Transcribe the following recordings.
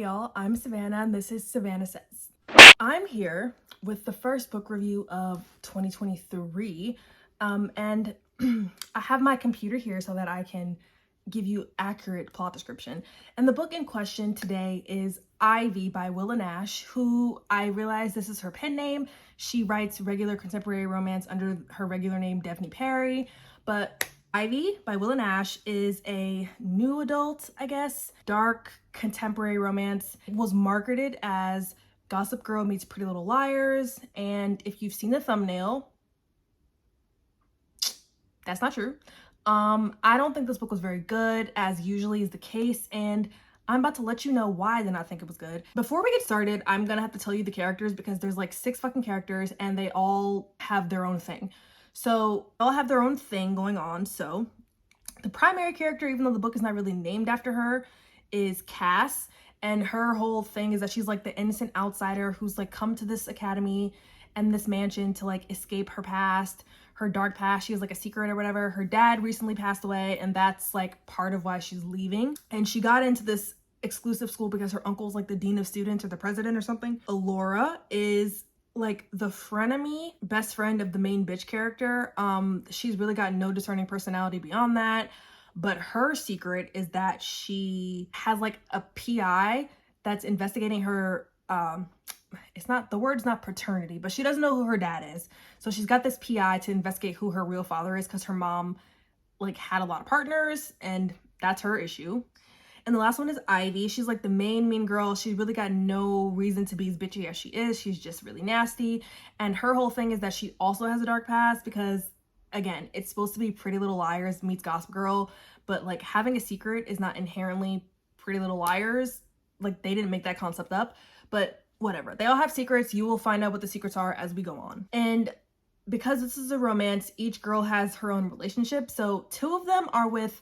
y'all, I'm Savannah and this is Savannah Says. I'm here with the first book review of 2023 and I have my computer here so that I can give you accurate plot description. And the book in question today is Ivy by Willa Nash, who I realize this is her pen name. She writes regular contemporary romance under her regular name, Daphne Perry, but Ivy by Willa Nash is a new adult, I guess, dark contemporary romance. It was marketed as Gossip Girl meets Pretty Little Liars, and if you've seen the thumbnail, that's not true. I don't think this book was very good, as usually is the case, and I'm about to let you know why I did not think it was good. Before we get started, I'm gonna have to tell you the characters because there's like 6 fucking characters and they all have their own thing. So they all have their own thing going on. So the primary character, even though the book is not really named after her, is Cass. And her whole thing is that she's like the innocent outsider who's like come to this academy and this mansion to like escape her past, her dark past. She has like a secret or whatever. Her dad recently passed away and that's like part of why she's leaving. And she got into this exclusive school because her uncle's like the dean of students or the president or something. Alora is like the frenemy best friend of the main bitch character. She's really got no discerning personality beyond that, but her secret is that she has like a PI that's investigating her it's not, the word's not paternity, but she doesn't know who her dad is. So she's got this PI to investigate who her real father is because her mom like had a lot of partners and that's her issue. And the last one is Ivy. She's like the main mean girl. She's really got no reason to be as bitchy as she is. She's just really nasty. And her whole thing is that she also has a dark past because, again, it's supposed to be Pretty Little Liars meets Gossip Girl, but like having a secret is not inherently Pretty Little Liars. Like they didn't make that concept up, but whatever. They all have secrets. You will find out what the secrets are as we go on. And because this is a romance, each girl has her own relationship. So 2 of them are with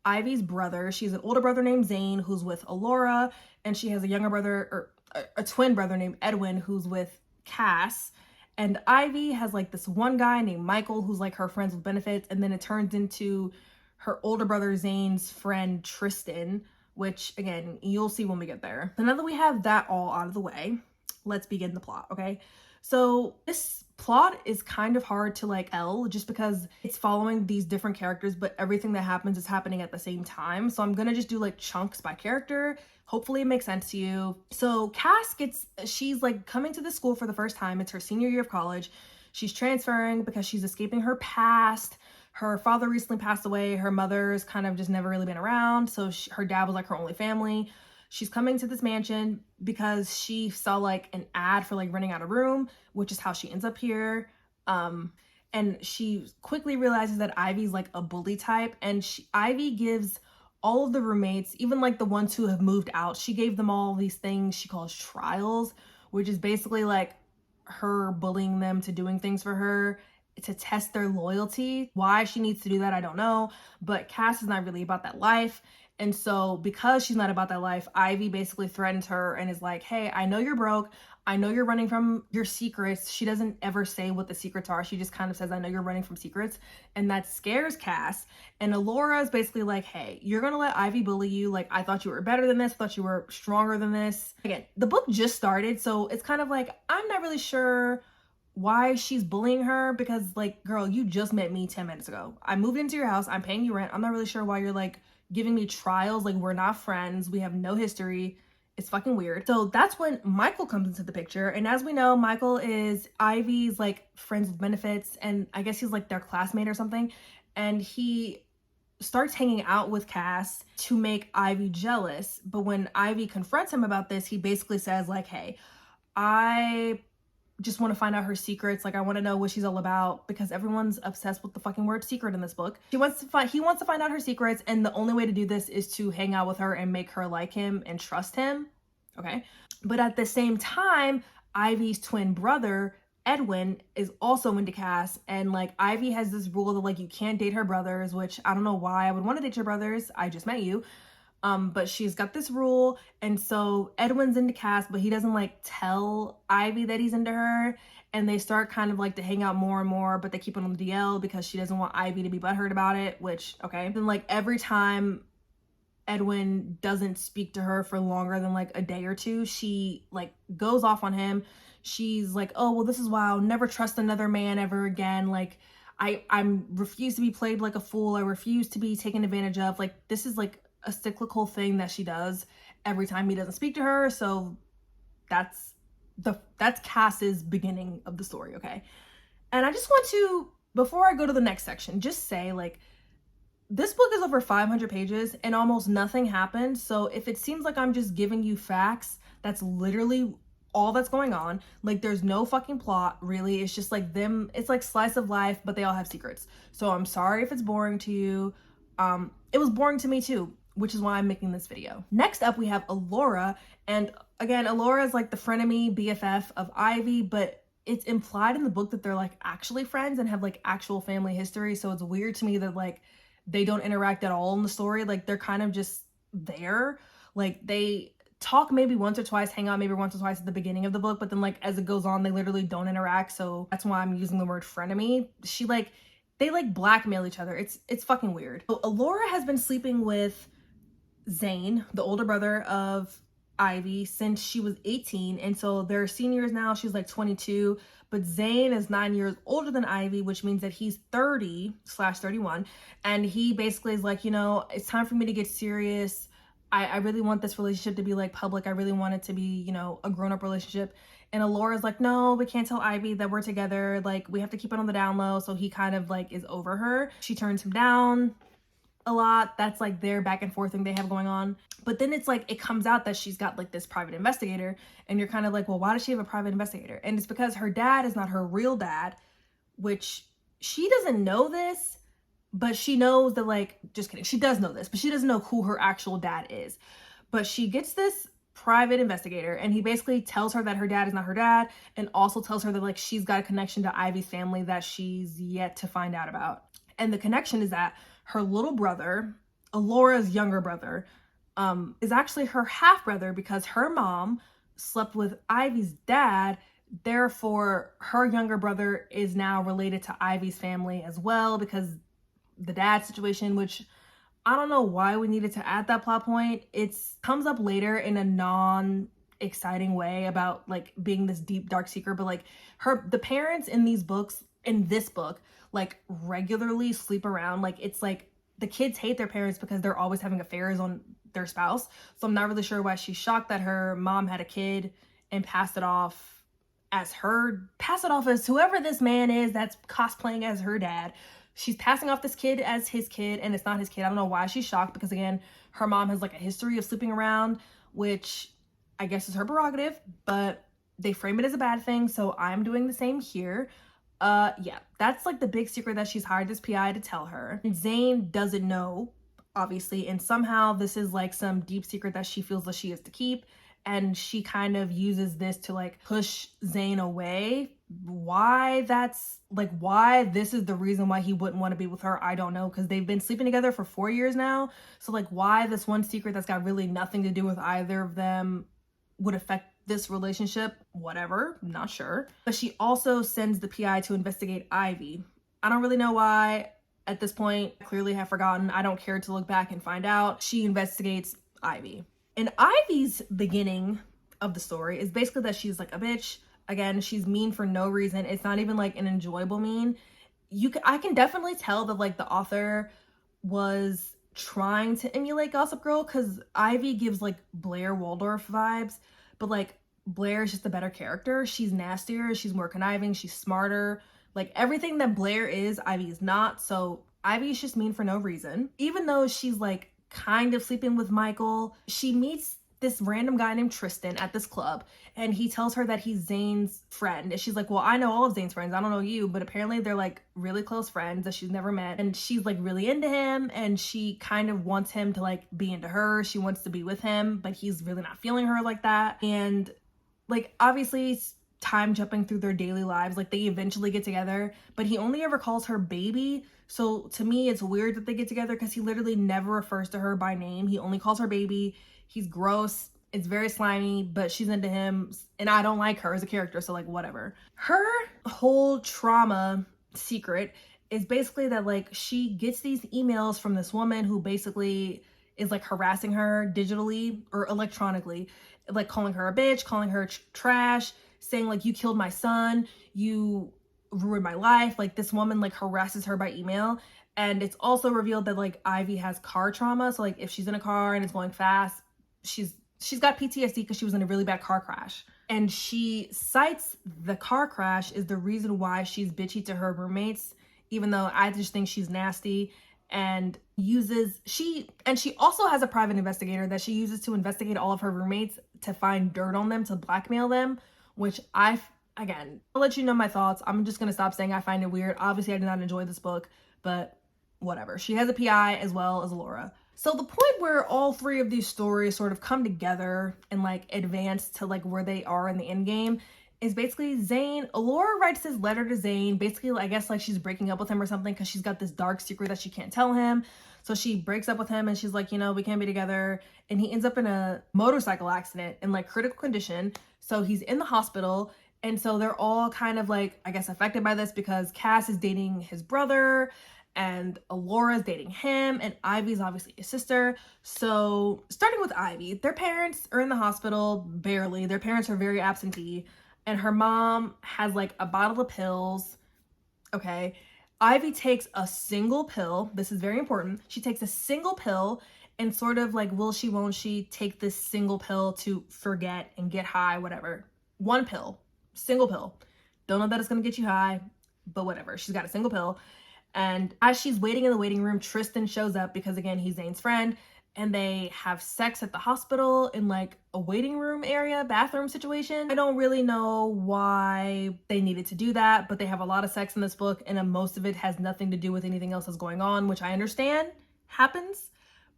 Ivy's brother. She's an older brother named Zane who's with Alora, and she has a younger brother, or a twin brother named Edwin who's with Cass. And Ivy has like this one guy named Michael who's like her friends with benefits, and then it turns into her older brother Zane's friend Tristan, which again, you'll see when we get there. So now that we have that all out of the way, let's begin the plot, okay? So this plot is kind of hard to like tell just because it's following these different characters, but everything that happens is happening at the same time. So I'm gonna just do like chunks by character. Hopefully it makes sense to you. So Cass she's like coming to the school for the first time. It's her senior year of college. She's transferring because she's escaping her past. Her father recently passed away. Her mother's kind of just never really been around. So her dad was like her only family. She's coming to this mansion because she saw like an ad for like renting out a room, which is how she ends up here. And she quickly realizes that Ivy's like a bully type, and Ivy gives all of the roommates, even like the ones who have moved out, she gave them all these things she calls trials, which is basically like her bullying them to doing things for her to test their loyalty. Why she needs to do that, I don't know, but Cass is not really about that life. And so because she's not about that life, Ivy basically threatens her and is like, hey, I know you're broke. I know you're running from your secrets. She doesn't ever say what the secrets are. She just kind of says, I know you're running from secrets. And that scares Cass. And Alora is basically like, hey, you're going to let Ivy bully you. Like, I thought you were better than this. I thought you were stronger than this. Again, the book just started. So it's kind of like, I'm not really sure why she's bullying her because like, girl, you just met me 10 minutes ago. I moved into your house. I'm paying you rent. I'm not really sure why you're like giving me trials. Like, we're not friends. We have no history. It's fucking weird. So that's when Michael comes into the picture. And as we know, Michael is Ivy's like friends with benefits. And I guess he's like their classmate or something. And he starts hanging out with Cass to make Ivy jealous. But when Ivy confronts him about this, he basically says like, hey, I just want to find out her secrets. Like, I want to know what she's all about because everyone's obsessed with the fucking word secret in this book. He wants to find out her secrets, and the only way to do this is to hang out with her and make her like him and trust him. Okay. But at the same time, Ivy's twin brother, Edwin, is also into Cass, and like Ivy has this rule that like you can't date her brothers, which I don't know why I would want to date your brothers. I just met you. But she's got this rule, and so Edwin's into Cass, but he doesn't like tell Ivy that he's into her, and they start kind of like to hang out more and more, but they keep it on the DL because she doesn't want Ivy to be butthurt about it, which, okay. Then like every time Edwin doesn't speak to her for longer than like a day or two, she like goes off on him. She's like, oh, well, this is why I'll never trust another man ever again. Like, I'm refuse to be played like a fool. I refuse to be taken advantage of. Like, this is like a cyclical thing that she does every time he doesn't speak to her. So that's Cass's beginning of the story, okay? And I just want to, before I go to the next section, just say, like, this book is over 500 pages and almost nothing happened. So if it seems like I'm just giving you facts, that's literally all that's going on. Like, there's no fucking plot, really. It's just like them, it's like slice of life, but they all have secrets. So I'm sorry if it's boring to you. It was boring to me too, which is why I'm making this video. Next up, we have Alora. And again, Alora is like the frenemy BFF of Ivy, but it's implied in the book that they're like actually friends and have like actual family history. So it's weird to me that like they don't interact at all in the story. Like, they're kind of just there. Like, they talk maybe once or twice, hang out maybe once or twice at the beginning of the book, but then like as it goes on, they literally don't interact. So that's why I'm using the word frenemy. They like blackmail each other. It's fucking weird. So Alora has been sleeping with Zane, the older brother of Ivy, since she was 18, and so they're seniors now. She's like 22, but Zane is 9 years older than Ivy, which means that he's 30/31, and he basically is like, you know, it's time for me to get serious. I really want this relationship to be like public. I really want it to be, you know, a grown-up relationship. And Alora's like, no, we can't tell Ivy that we're together. Like, we have to keep it on the down low. So he kind of like is over her. She turns him down a lot. That's like their back and forth thing they have going on. But then it's like, it comes out that she's got like this private investigator, and you're kind of like, well, why does she have a private investigator? And it's because her dad is not her real dad, which she doesn't know this, but she knows that, like, just kidding, she does know this, but she doesn't know who her actual dad is. But she gets this private investigator, and he basically tells her that her dad is not her dad, and also tells her that like she's got a connection to Ivy's family that she's yet to find out about. And the connection is that her little brother, Alora's younger brother, is actually her half brother, because her mom slept with Ivy's dad. Therefore, her younger brother is now related to Ivy's family as well, because the dad situation, which I don't know why we needed to add that plot point. It comes up later in a non-exciting way about like being this deep dark secret, but like the parents in this book, like regularly sleep around. Like, it's like the kids hate their parents because they're always having affairs on their spouse. So I'm not really sure why she's shocked that her mom had a kid and passed it off as whoever this man is that's cosplaying as her dad. She's passing off this kid as his kid, and it's not his kid. I don't know why she's shocked, because again, her mom has like a history of sleeping around, which I guess is her prerogative, but they frame it as a bad thing. So I'm doing the same here. Yeah, that's like the big secret that she's hired this PI to tell her. And Zane doesn't know, obviously, and somehow this is like some deep secret that she feels that she has to keep, and she kind of uses this to like push Zane away. Why this is the reason why he wouldn't want to be with her, I don't know, because they've been sleeping together for 4 years now. So like, why this one secret that's got really nothing to do with either of them would affect this relationship, whatever, not sure. But she also sends the PI to investigate Ivy. I don't really know why at this point. I clearly have forgotten. I don't care to look back and find out. She investigates Ivy. And Ivy's beginning of the story is basically that she's like a bitch. Again, she's mean for no reason. It's not even like an enjoyable mean. I can definitely tell that like the author was trying to emulate Gossip Girl, because Ivy gives like Blair Waldorf vibes, but like Blair is just a better character. She's nastier, she's more conniving, she's smarter. Like, everything that Blair is, Ivy is not. So Ivy is just mean for no reason. Even though she's like kind of sleeping with Michael, she meets this random guy named Tristan at this club, and he tells her that he's Zane's friend. And she's like, well, I know all of Zane's friends, I don't know you, but apparently they're like really close friends that she's never met. And she's like really into him, and she kind of wants him to like be into her. She wants to be with him, but he's really not feeling her like that. And like, obviously time jumping through their daily lives, like they eventually get together, but he only ever calls her baby. So to me, it's weird that they get together, because he literally never refers to her by name. He only calls her baby. He's gross. It's very slimy, but she's into him, and I don't like her as a character, so like, whatever. Her whole trauma secret is basically that like she gets these emails from this woman who basically is like harassing her digitally or electronically, like calling her a bitch, calling her trash, saying like, you killed my son, you ruined my life. Like this woman like harasses her by email. And it's also revealed that like Ivy has car trauma. So like if she's in a car and it's going fast, she's got PTSD because she was in a really bad car crash. And she cites the car crash is the reason why she's bitchy to her roommates, even though I just think she's nasty. And she also has a private investigator that she uses to investigate all of her roommates to find dirt on them, to blackmail them, which again, I'll let you know my thoughts. I'm just gonna stop saying I find it weird. Obviously I did not enjoy this book, but whatever. She has a PI as well as Laura. So the point where all three of these stories sort of come together and like advance to like where they are in the end game is basically Zane. Laura writes this letter to Zane, basically I guess like she's breaking up with him or something because she's got this dark secret that she can't tell him. So she breaks up with him and she's like, you know, we can't be together. And he ends up in a motorcycle accident in like critical condition. So he's in the hospital. And so they're all kind of like, I guess, affected by this because Cass is dating his brother and Laura's dating him, and Ivy's obviously his sister. So starting with Ivy, their parents are in the hospital, barely. Their parents are very absentee, and her mom has like a bottle of pills. Okay. Ivy takes a single pill. This is very important. She takes a single pill and sort of like, will she, won't she take this single pill to forget and get high, whatever. One pill, single pill. Don't know that it's gonna get you high, but whatever. She's got a single pill. And as she's waiting in the waiting room, Tristan shows up because, again, he's Zane's friend. And they have sex at the hospital in, like, a waiting room area, bathroom situation. I don't really know why they needed to do that, but they have a lot of sex in this book, and most of it has nothing to do with anything else that's going on, which I understand happens.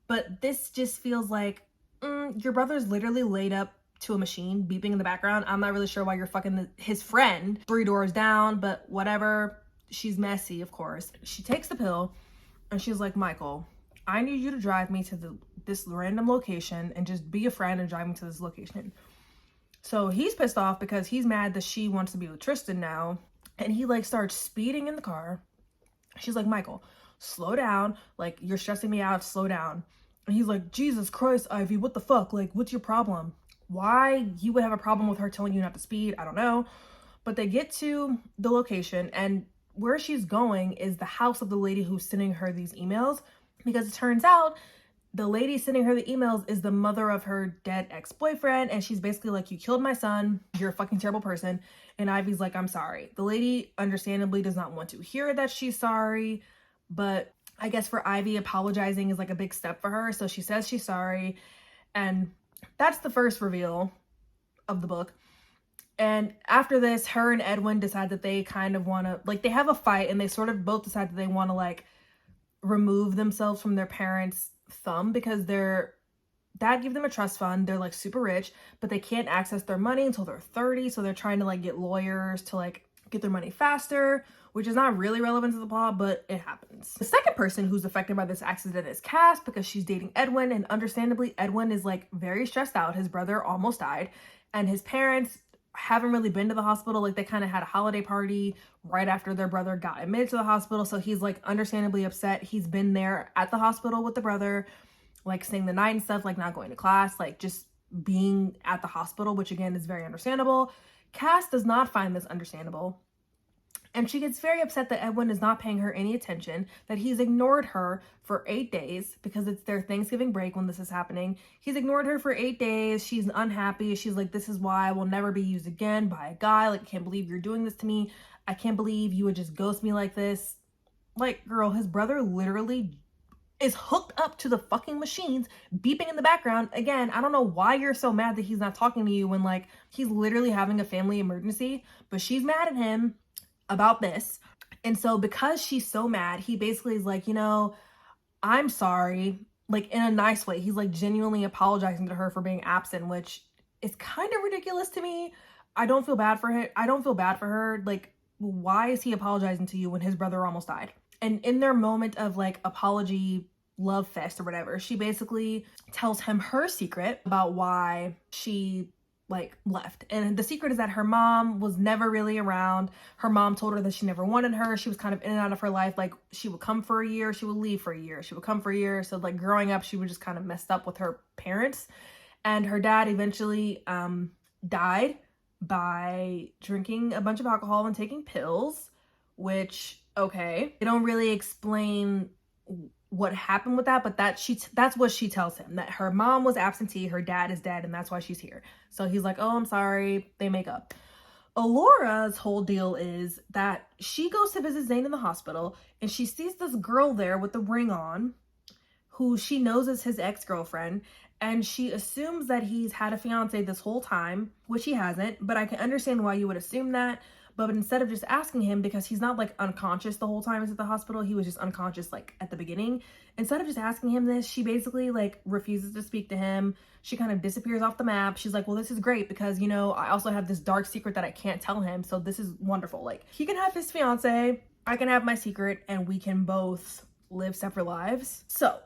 But this just feels like, your brother's literally laid up to a machine, beeping in the background. I'm not really sure why you're fucking his friend 3 doors down, but whatever. She's messy, of course. She takes the pill and she's like, Michael, I need you to drive me to this random location and just be a friend and drive me to this location. So he's pissed off because he's mad that she wants to be with Tristan now. And he like starts speeding in the car. She's like, Michael, slow down. Like, you're stressing me out. Slow down. And he's like, Jesus Christ, Ivy, what the fuck? Like, what's your problem? Why you would have a problem with her telling you not to speed? I don't know. But they get to the location, and where she's going is the house of the lady who's sending her these emails, because it turns out the lady sending her the emails is the mother of her dead ex-boyfriend, and she's basically like, you killed my son, you're a fucking terrible person. And Ivy's like, I'm sorry. The lady understandably does not want to hear that she's sorry, but I guess for Ivy, apologizing is like a big step for her, so she says she's sorry, and that's the first reveal of the book. And after this, her and Edwin decide that they kind of want to, like, they have a fight, and they sort of both decide that they want to, like, remove themselves from their parents' thumb because their dad gave them a trust fund. They're, like, super rich, but they can't access their money until they're 30, so they're trying to, like, get lawyers to, like, get their money faster, which is not really relevant to the plot, but it happens. The second person who's affected by this accident is Cass, because she's dating Edwin, and understandably, Edwin is, like, very stressed out. His brother almost died, and his parents haven't really been to the hospital. Like, they kind of had a holiday party right after their brother got admitted to the hospital, so he's like understandably upset. He's been there at the hospital with the brother, like staying the night and stuff, like not going to class, like just being at the hospital, which again is very understandable. Cass does not find this understandable, and she gets very upset that Edwin is not paying her any attention, that he's ignored her for 8 days because it's their Thanksgiving break when this is happening. He's ignored her for 8 days. She's unhappy. She's like, this is why I will never be used again by a guy. Like, I can't believe you're doing this to me. I can't believe you would just ghost me like this. Like, girl, his brother literally is hooked up to the fucking machines, beeping in the background. Again, I don't know why you're so mad that he's not talking to you when, like, he's literally having a family emergency, but she's mad at him about this. And so because she's so mad, he basically is like, you know, I'm sorry, like in a nice way. He's like genuinely apologizing to her for being absent, which is kind of ridiculous to me. I don't feel bad for her. I don't feel bad for her. Like, why is he apologizing to you when his brother almost died? And in their moment of like apology love fest or whatever, she basically tells him her secret about why she like left. And the secret is that her mom was never really around. Her mom told her that she never wanted her. She was kind of in and out of her life. Like she would come for a year, she would leave for a year, she would come for a year. So like growing up, she was just kind of messed up with her parents. And her dad eventually died by drinking a bunch of alcohol and taking pills, which, okay. They don't really explain what happened with that, but that's what she tells him, that her mom was absentee, her dad is dead, and that's why she's here. So he's like, oh, I'm sorry. They make up. Alora's whole deal is that she goes to visit Zane in the hospital, and she sees this girl there with the ring on, who she knows is his ex-girlfriend, and she assumes that he's had a fiance this whole time, which he hasn't, but I can understand why you would assume that. But instead of just asking him, because he's not like unconscious the whole time he's at the hospital, he was just unconscious like at the beginning. Instead of just asking him this, she basically like refuses to speak to him. She kind of disappears off the map. She's like, well, this is great because, you know, I also have this dark secret that I can't tell him. So this is wonderful. Like he can have his fiance, I can have my secret, and we can both live separate lives. So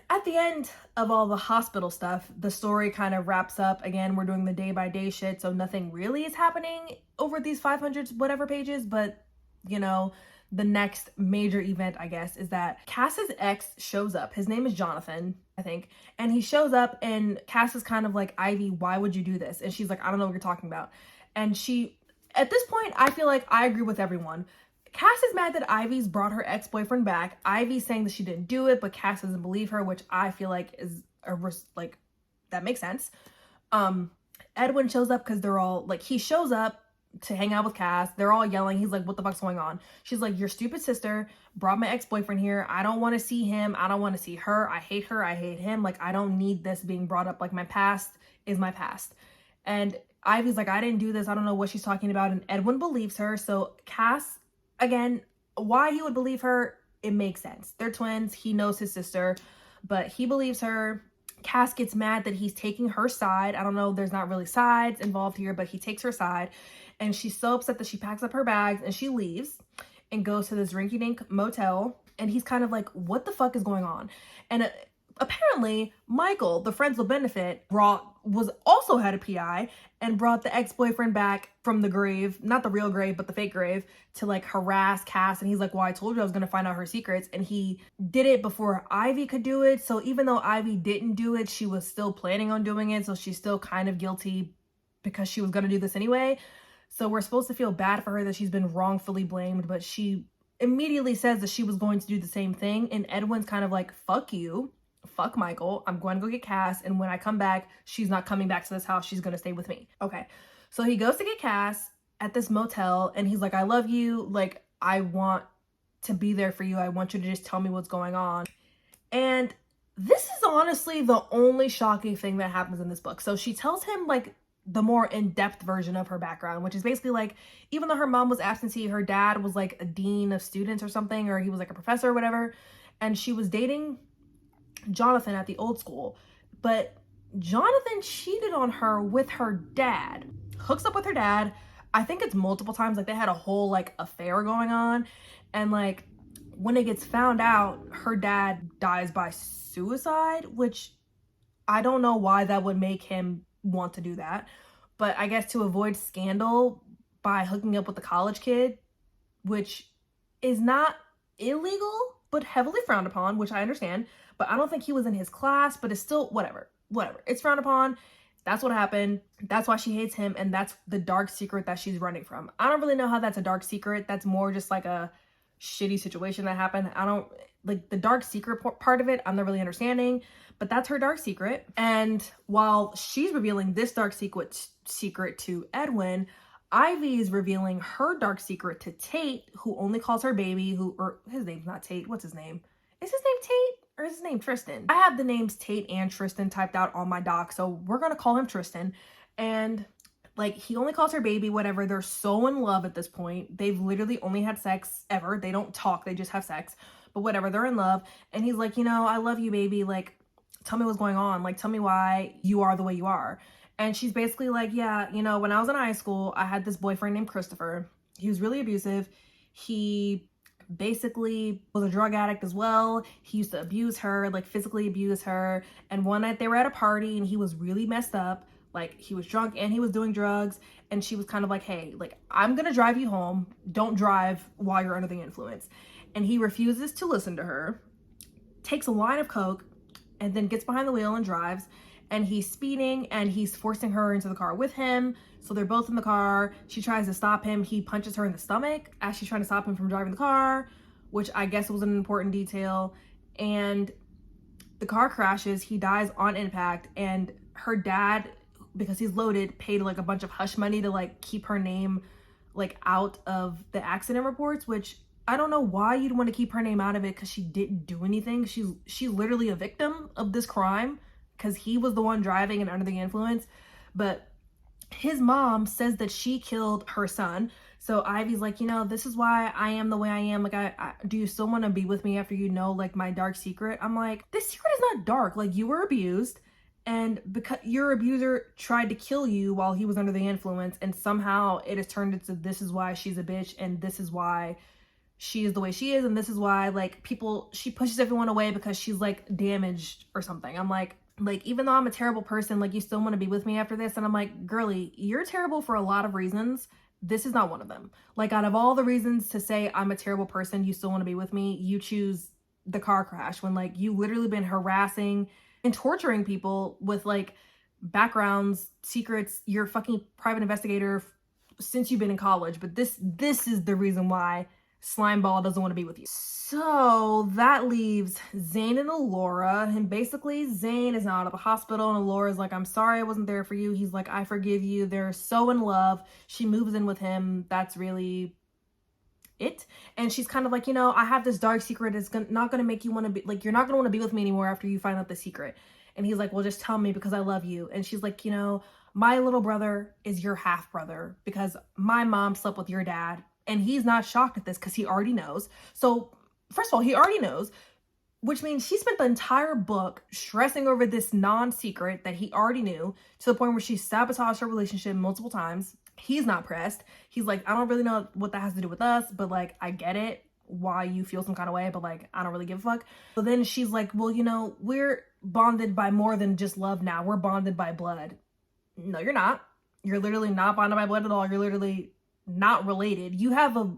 at the end of all the hospital stuff, the story kind of wraps up. Again, we're doing the day-by-day shit, so nothing really is happening over these 500 whatever pages, but you know, the next major event, I guess, is that Cass's ex shows up. His name is Jonathan, I think, and he shows up, and Cass is kind of like, Ivy, why would you do this? And she's like, I don't know what you're talking about. And she, at this point, I feel like I agree with everyone. Cass is mad that Ivy's brought her ex-boyfriend back. Ivy's saying that she didn't do it, but Cass doesn't believe her, which I feel like is like, that makes sense. Edwin shows up because they're all like, he shows up to hang out with Cass. They're all yelling. He's like, what the fuck's going on? She's like, your stupid sister brought my ex-boyfriend here. I don't want to see him. I don't want to see her. I hate her. I hate him. Like, I don't need this being brought up. Like, my past is my past. And Ivy's like, I didn't do this. I don't know what she's talking about. And Edwin believes her. So Cass, again, why he would believe her, it makes sense. They're twins. He knows his sister, but he believes her. Cass gets mad that he's taking her side. I don't know, there's not really sides involved here, but he takes her side. And she's so upset that she packs up her bags and she leaves and goes to this rinky-dink motel. And he's kind of like, what the fuck is going on? And apparently, Michael, the friends with benefit, was also had a PI and brought the ex-boyfriend back from the grave, not the real grave, but the fake grave, to like harass Cass. And he's like, well, I told you I was going to find out her secrets. And he did it before Ivy could do it. So even though Ivy didn't do it, she was still planning on doing it. So she's still kind of guilty because she was going to do this anyway. So we're supposed to feel bad for her that she's been wrongfully blamed, but she immediately says that she was going to do the same thing. And Edwin's kind of like, fuck you. Fuck Michael. I'm going to go get Cass. And when I come back, she's not coming back to this house. She's going to stay with me. Okay. So he goes to get Cass at this motel and he's like, I love you. Like, I want to be there for you. I want you to just tell me what's going on. And this is honestly the only shocking thing that happens in this book. So she tells him like the more in-depth version of her background, which is basically like, even though her mom was absentee, her dad was like a dean of students or something, or he was like a professor or whatever. And she was dating Jonathan at the old school, but Jonathan cheated on her with her dad, hooks up with her dad. I think it's multiple times. Like they had a whole like affair going on. And like when it gets found out, her dad dies by suicide, which I don't know why that would make him want to do that. But I guess to avoid scandal by hooking up with the college kid, which is not illegal, but heavily frowned upon, which I understand. But I don't think he was in his class, but it's still whatever. It's frowned upon. That's what happened. That's why she hates him. And that's the dark secret that she's running from. I don't really know how that's a dark secret. That's more just like a shitty situation that happened. I don't like the dark secret part of it. I'm not really understanding, but that's her dark secret. And while she's revealing this dark secret to Edwin, Ivy is revealing her dark secret to Tate, who only calls her baby, or his name's not Tate. What's his name? Is his name Tate? Or is his name Tristan? I have the names Tate and Tristan typed out on my doc, so we're gonna call him Tristan. And like, he only calls her baby, whatever. They're so in love at this point. They've literally only had sex ever. They don't talk, they just have sex. But whatever, they're in love. And he's like, you know, I love you, baby. Like, tell me what's going on. Like, tell me why you are the way you are. And she's basically like, yeah, you know, when I was in high school, I had this boyfriend named Christopher. He was really abusive. He basically was a drug addict as well. He used to abuse her, like physically abuse her. And one night they were at a party and he was really messed up. Like, he was drunk and he was doing drugs, and she was kind of like, hey, like, I'm gonna drive you home. Don't drive while you're under the influence. And he refuses to listen to her, takes a line of coke, and then gets behind the wheel and drives. And he's speeding, and he's forcing her into the car with him. So they're both in the car. She tries to stop him. He punches her in the stomach as she's trying to stop him from driving the car, which I guess was an important detail. And the car crashes. He dies on impact. And her dad, because he's loaded, paid like a bunch of hush money to like keep her name like out of the accident reports, which I don't know why you'd want to keep her name out of it, because she didn't do anything. She's literally a victim of this crime because he was the one driving and under the influence. But his mom says that she killed her son. So Ivy's like, you know, this is why I am the way I am. Like, I do you still want to be with me after you know, like, my dark secret? I'm like, this secret is not dark. Like, you were abused, and because your abuser tried to kill you while he was under the influence, and somehow it has turned into this is why she's a bitch, and this is why she is the way she is, and this is why, like, she pushes everyone away because she's like damaged or something. I'm like, even though I'm a terrible person, like, you still want to be with me after this? And I'm like, girly, you're terrible for a lot of reasons. This is not one of them. Like, out of all the reasons to say I'm a terrible person, you still want to be with me, you choose the car crash when, like, you literally been harassing and torturing people with, like, backgrounds, secrets. You're a fucking private investigator since you've been in college. But this is the reason why Slimeball doesn't want to be with you. So that leaves Zane and Alora, and basically Zane is now out of the hospital, and Alora's like, I'm sorry I wasn't there for you. He's like, I forgive you. They're so in love. She moves in with him. That's really it. And she's kind of like, you know, I have this dark secret. It's not going to make you want to be, like, you're not going to want to be with me anymore after you find out the secret. And he's like, well, just tell me because I love you. And she's like, you know, my little brother is your half brother because my mom slept with your dad. And he's not shocked at this because he already knows. So first of all, he already knows, which means she spent the entire book stressing over this non-secret that he already knew, to the point where she sabotaged her relationship multiple times. He's not pressed. He's like, I don't really know what that has to do with us, but like, I get it, why you feel some kind of way, but like, I don't really give a fuck. So then she's like, well, you know, we're bonded by more than just love now. We're bonded by blood. No, you're not. You're literally not bonded by blood at all. You're literally not related. You have a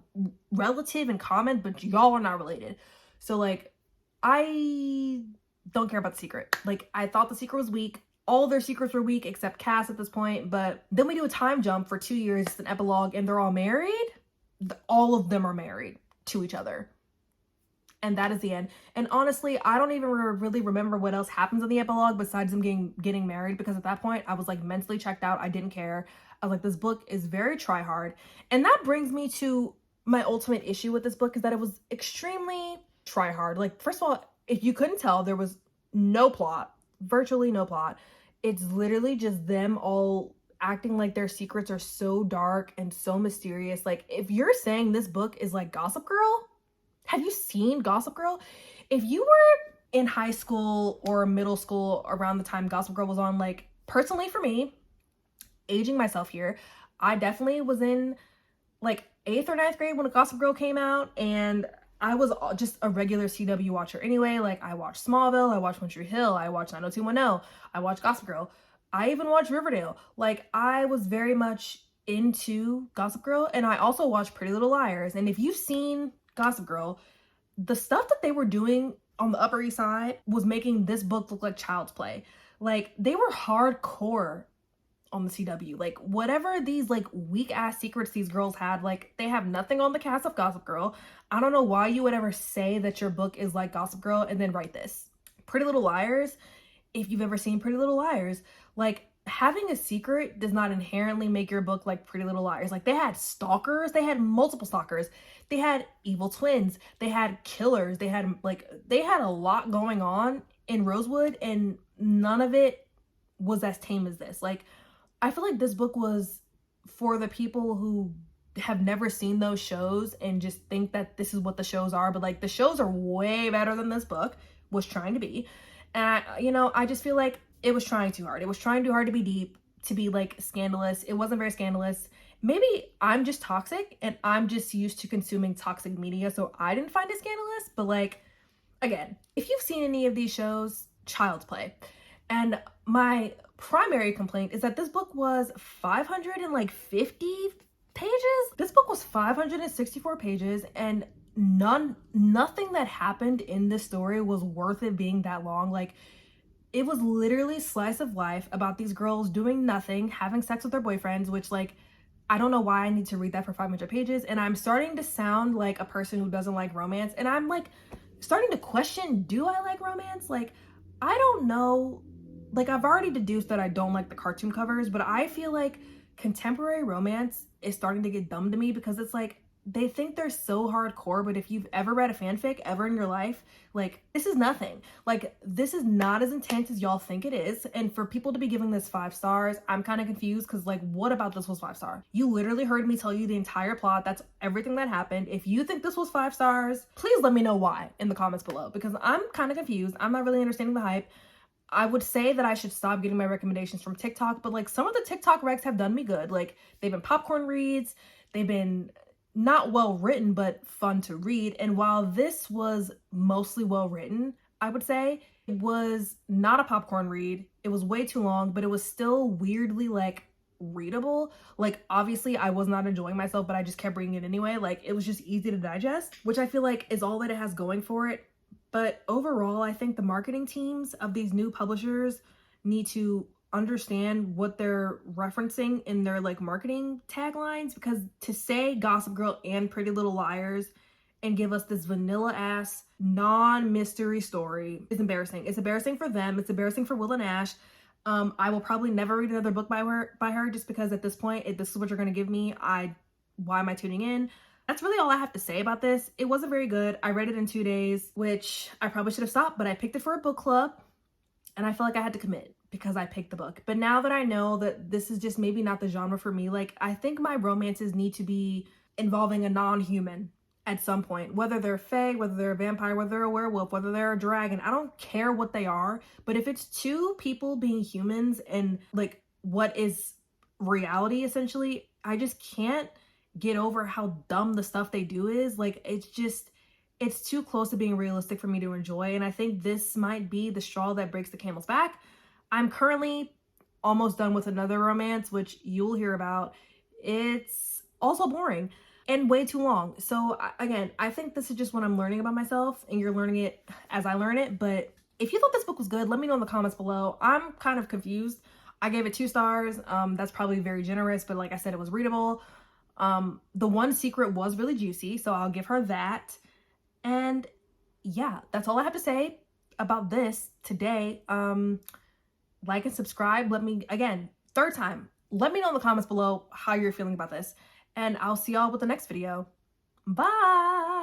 relative in common, but y'all are not related. So like, I don't care about the secret. Like, I thought the secret was weak. All their secrets were weak except Cass at this point. But then we do a time jump for 2 years. It's an epilogue, and they're all married. All of them are married to each other. And that is the end. And honestly, I don't even really remember what else happens in the epilogue besides them getting married, because at that point I was like mentally checked out. I didn't care. I was like, this book is very try hard. And that brings me to my ultimate issue with this book, is that it was extremely try hard. Like, first of all, if you couldn't tell, there was no plot, virtually no plot. It's literally just them all acting like their secrets are so dark and so mysterious. Like, if you're saying this book is like Gossip Girl, have you seen Gossip Girl? If you were in high school or middle school around the time Gossip Girl was on, like, personally for me, aging myself here, I definitely was in like 8th or 9th grade when Gossip Girl came out, and I was just a regular CW watcher anyway. Like, I watched Smallville, I watched One Tree Hill, I watched 90210, I watched Gossip Girl, I even watched Riverdale. Like, I was very much into Gossip Girl, and I also watched Pretty Little Liars. And if you've seen Gossip Girl, the stuff that they were doing on the Upper East Side was making this book look like child's play. Like, they were hardcore on the CW. Like, whatever these like weak ass secrets these girls had, like, they have nothing on the cast of Gossip Girl. I don't know why you would ever say that your book is like Gossip Girl and then write this. Pretty Little Liars, if you've ever seen Pretty Little Liars, like, having a secret does not inherently make your book like Pretty Little Liars. Like, they had stalkers, they had multiple stalkers, they had evil twins, they had killers, they had a lot going on in Rosewood, and none of it was as tame as this. Like, I feel like this book was for the people who have never seen those shows and just think that this is what the shows are, but like, the shows are way better than this book was trying to be. And you know, I just feel like it was trying too hard. It was trying too hard to be deep, to be like scandalous. It wasn't very scandalous. Maybe I'm just toxic and I'm just used to consuming toxic media, so I didn't find it scandalous. But like, again, if you've seen any of these shows, child's play. And my primary complaint is that this book was 550 pages. This book was 564 pages, and nothing that happened in this story was worth it being that long. Like, it was literally slice of life about these girls doing nothing, having sex with their boyfriends, which, like, I don't know why I need to read that for 500 pages. And I'm starting to sound like a person who doesn't like romance. And I'm like starting to question, do I like romance? Like, I don't know. Like, I've already deduced that I don't like the cartoon covers, but I feel like contemporary romance is starting to get dumb to me, because it's like, they think they're so hardcore, but if you've ever read a fanfic ever in your life, like, this is nothing. Like, this is not as intense as y'all think it is. And for people to be giving this 5 stars, I'm kind of confused, because, like, what about this was 5 stars? You literally heard me tell you the entire plot. That's everything that happened. If you think this was 5 stars, please let me know why in the comments below, because I'm kind of confused. I'm not really understanding the hype. I would say that I should stop getting my recommendations from TikTok, but, like, some of the TikTok recs have done me good. Like, they've been popcorn reads. They've been not well written, but fun to read. And while this was mostly well written, I would say, it was not a popcorn read. It was way too long, but it was still weirdly, like, readable. Like, obviously I was not enjoying myself, but I just kept reading it anyway. Like, it was just easy to digest, which I feel like is all that it has going for it. But overall, I think the marketing teams of these new publishers need to understand what they're referencing in their, like, marketing taglines, because to say Gossip Girl and Pretty Little Liars and give us this vanilla ass non-mystery story is embarrassing. It's embarrassing for them. It's embarrassing for Willa Nash. I will probably never read another book by her just because at this point, if this is what you're going to give me, why am I tuning in? That's really all I have to say about this. It wasn't very good. I read it in 2 days, which I probably should have stopped, but I picked it for a book club and I felt like I had to commit because I picked the book. But now that I know that this is just maybe not the genre for me, like, I think my romances need to be involving a non-human at some point, whether they're fae, whether they're a vampire, whether they're a werewolf, whether they're a dragon. I don't care what they are, but if it's 2 people being humans and, like, what is reality essentially, I just can't get over how dumb the stuff they do is. Like, it's too close to being realistic for me to enjoy. And I think this might be the straw that breaks the camel's back. I'm currently almost done with another romance, which you'll hear about. It's also boring and way too long. So again, I think this is just what I'm learning about myself, and you're learning it as I learn it. But if you thought this book was good, let me know in the comments below. I'm kind of confused. I gave it 2 stars. That's probably very generous, but like I said, it was readable. The one secret was really juicy, so I'll give her that. And yeah, that's all I have to say about this today. Like and subscribe. Let me, again, 3rd time, let me know in the comments below how you're feeling about this, and I'll see y'all with the next video. Bye.